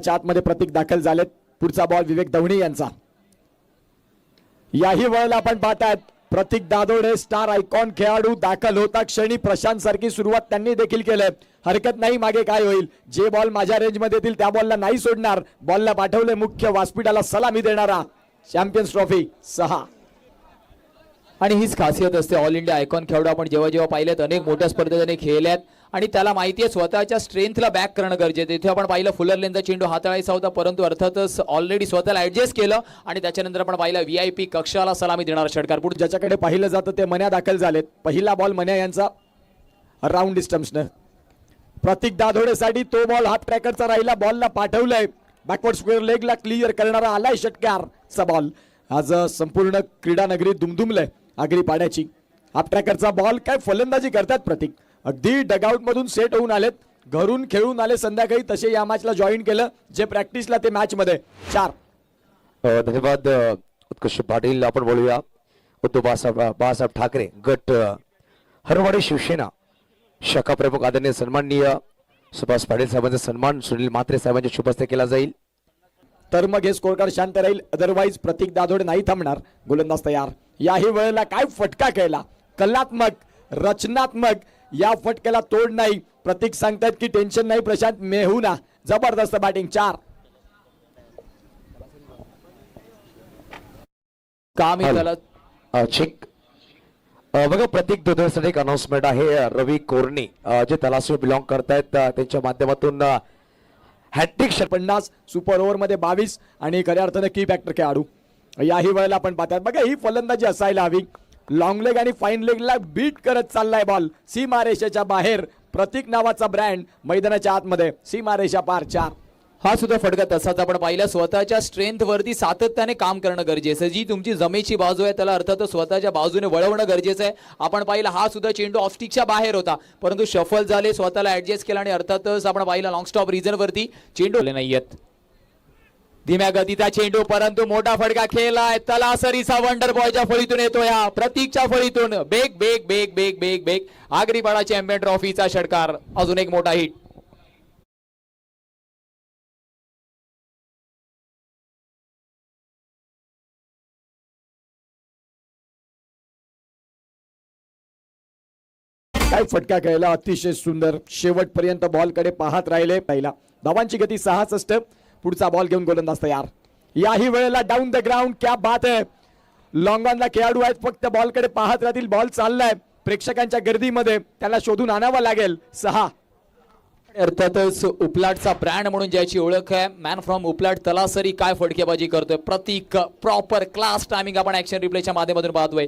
आतमध्ये प्रतीक दाखल झालेत. पुढचा बॉल विवेक दवणी यांचा. याही वेळेला आपण पाहतायत प्रतीक दादोडे स्टार आयकॉन खेळाडू दाखल होता क्षणी प्रशांत सारखी सुरुवात त्यांनी देखील केलंय. हरकत नाही, मागे काय होईल, जे बॉल माझ्या रेंज मध्ये येतील त्या बॉलला नाही सोडणार. बॉलला पाठवले मुख्य व्यासपीठाला सलामी देणारा चॅम्पियन्स ट्रॉफी 6. आणि हीच खासियत असते ऑल इंडिया आयकॉन खेळाडू. आपण जेव्हा जेव्हा पाहिलेत अनेक मोठ्या स्पर्धेत त्याने खेळल्यात आणि त्याला माहिती आहे स्वतःच्या स्ट्रेंथला बॅक करणं गरजेचं आहे. इथे आपण पाहिलं फुलर लेनचा चेंडू हाताळायचा होता, परंतु अर्थातच ऑलरेडी स्वतःला ऍडजस्ट केलं आणि त्याच्यानंतर आपण पाहिलं VIP कक्षाला सलामी देणारा षटकार. पुढे ज्याच्याकडे पाहिलं जातं ते मन्या दाखल झालेत. पहिला बॉल मन्या यांचा राऊंड डिस्टन्सनं. प्रतीक दादोडेसाठी तो बॉल हाफ ट्रॅकरचा राहिला, बॉलला पाठवलंय बॅकवर्ड स्क्वेअर लेगला क्लिअर करणारा आलाय षटकारचा बॉल. आज संपूर्ण क्रीडा नगरी दुमदुमलंय आगरी पाड्याची. हाफ ट्रॅकरचा बॉल, काय फलंदाजी करतात प्रतीक, अगदी डगआउट मधून सेट होऊन आलेत, घरून खेळून आले संध्याकाळी, तसे या मॅचला जॉईन केलं जे प्रॅक्टिसला ते मॅच मध्ये 4. धन्यवाद उत्कृष्ट पाटील. आपण बोलूया उद्धव बाळासाहेब ठाकरे गट हरवाडी शिवसेना शाखा प्रमुख आदरणीय सन्माननीय सुभाष पाटील साहेबांचा सन्मान सुनील म्हात्रे साहेबांच्या शुभ हस्ते केला जाईल. तर मग हे स्कोर कार्ड शांत राहील, अदरवाईज प्रतीक दादोडे नाही थांबणार. गोलंदाज तयार. याही वेळेला काय फटका केला, कलात्मक रचनात्मक, या फटक्याला तोड नाही. प्रतीक सांगतात की टेन्शन नाही प्रशांत, मेहुना जबरदस्त बॅटिंग. 4. काम त्याला चेक बघा प्रतीक दादोडेसाठी एक अनाउन्समेंट आहे. रवी कोरणी जे तलासरी बिलॉंग करतायत त्यांच्या माध्यमातून हॅट्रिक 50 सुपर ओव्हर मध्ये 22 आणि खऱ्या अर्थानं की फॅक्टर खेळाडू. याही वेळेला आपण पाहतात बघा ही फलंदाजी असायला हवी. लॉंग लेग आणि फाईन लेगला बीट करत चाललाय बॉल सीमारेषेच्या बाहेर. प्रतीक नावाचा ब्रँड मैदानाच्या आतमध्ये, सीमारेषा पार. 4. हा सुद्धा फटका तसाच आपण पाहिलं. स्वतःच्या स्ट्रेंथ वरती सातत्याने काम करणं गरजेचं आहे. जी तुमची जमेची बाजू आहे त्याला अर्थात स्वतःच्या बाजूने वळवणं गरजेचं आहे. आपण पाहिलं हा सुद्धा चेंडू ऑफ स्टिकच्या बाहेर होता, परंतु शफल झाले, स्वतःला ऍडजस्ट केला आणि अर्थातच आपण पाहिलं लॉंग स्टॉप रिजन वरती चेंडू नाहीयेत. धीम्या गतीचा चेंडू, परंतु मोठा फटका खेळलाय. तलासरीचा वंडर बॉयच्या फळीतून येतो, या प्रतीकच्या फळीतून. बेग बेग बेग बेग बेग बेग आगरीपाडा चॅम्पियन ट्रॉफीचा षटकार. अजून एक मोठा हिट. काय फटका खेळला, अतिशय सुंदर. शेवटपर्यंत बॉलकडे पाहत राहिले. पहिला धावांची गती 66. पुढचा बॉल घेऊन गोलंदाज तयार. याही वेळेला डाऊन द ग्राउंड, क्या बात आहे. लॉंगॉनला खेळाडू आहेत, फक्त बॉलकडे पाहत राहतील. बॉल चाललाय प्रेक्षकांच्या गर्दीमध्ये, त्याला शोधून आणावा लागेल. 6. अर्थातच उपलाटचा ब्रँड म्हणून ज्याची ओळख आहे, मॅन फ्रॉम उपलाट तलासरी काय फटकेबाजी करतोय प्रतीक. प्रॉपर क्लास टायमिंग आपण ऍक्शन रिप्लेच्या माध्यमातून पाहतोय.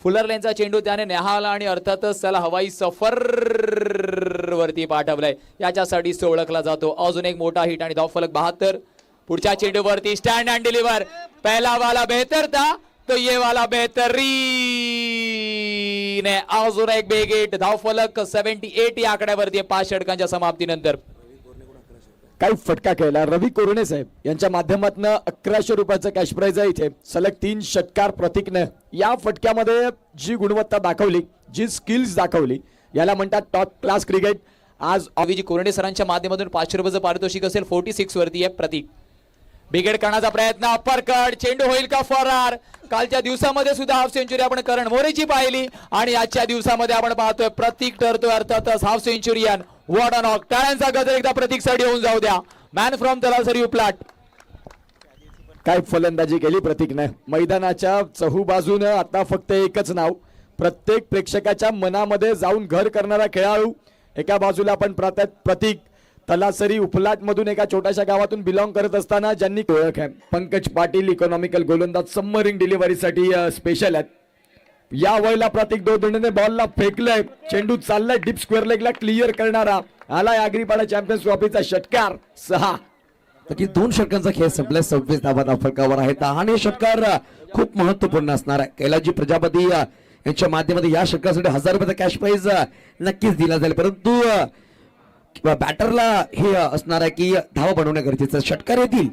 फुलर लेनचा चेंडू त्याने नेहाला आणि अर्थातच त्याला हवाई सफर वरती पाठवलाय, याच्यासाठी तो ओळखला जातो. अजून एक मोठा हिट आणि धावफलक 72. पुढच्या चेंडू वरती स्टँड अँड डिलिव्हर. पहला वाला बेहतर था तो ये वाला बेहतरीन है. अजून एक बिग हिट. धावफलक 78 या आकड्यावरती 5 षटकांच्या समाप्तीनंतर. काय फटका खेळला रवी कोरणे साहेब यांच्या माध्यमातून 1100 रुपयाचं कॅश प्राइज आहे. इथे सलग 3 षटकार प्रतीकने. या फटक्यामध्ये जी गुणवत्ता दाखवली, जी स्किल्स दाखवली, याला म्हणतात टॉप क्लास क्रिकेट. आज अविजी कोरणे सरांच्या माध्यमातून 500 रुपयाचं पारितोषिक असेल. 46 वरती आहे प्रतीक. बिगेड करण्याचा प्रयत्न, अप्परकट, चेंडू होईल का फरार. कालच्या दिवसामध्ये सुद्धा हाफ सेंचुरी आपण करण मोरेची पाहिली आणि आजच्या दिवसामध्ये आपण पाहतोय प्रतीक ठरतोय अर्थातच half centurion. What a knock. टाळ्यांचा गजर एकदा प्रतीक साठी होऊन जाऊ द्या. Man from Talasari Uplat. काय फलंदाजी केली प्रतीकने. मैदानाच्या चहूबाजूनं आता फक्त एकच नाव, प्रत्येक प्रेक्षकाच्या मनामध्ये जाऊन घर करणारा खेळाडू. एका बाजूला आपण प्रतीक तलासरी उपलाट मधून एका छोट्याशा गावातून बिलॉंग करत असताना ज्यांनी ओळख आहे. पंकज पाटील इकॉनॉमिकल गोलंदाज सबमरीन डिलिव्हरीसाठी स्पेशल आहेत. या वेळेला प्रतीक दादोडेने बॉलला फेकलंय, चेंडू चाललाय डीप स्क्वेअर लेगला क्लिअर करणारा आलाय आगरीपाडा चॅम्पियन्स ट्रॉफीचा षटकार. 6. की 2 षटकांचा खेळ संपला. 26 धावा फलकावर आहेत आणि शतकार खूप महत्वपूर्ण असणार आहे. कैलाजी प्रजापती यांच्या माध्यमातून या षटकासाठी 1000 रुपयाचा कॅश प्राइज नक्कीच दिला जाईल, परंतु बॅटरला हे असणार आहे की धावा बनवणं गरजेचं. षटकार येतील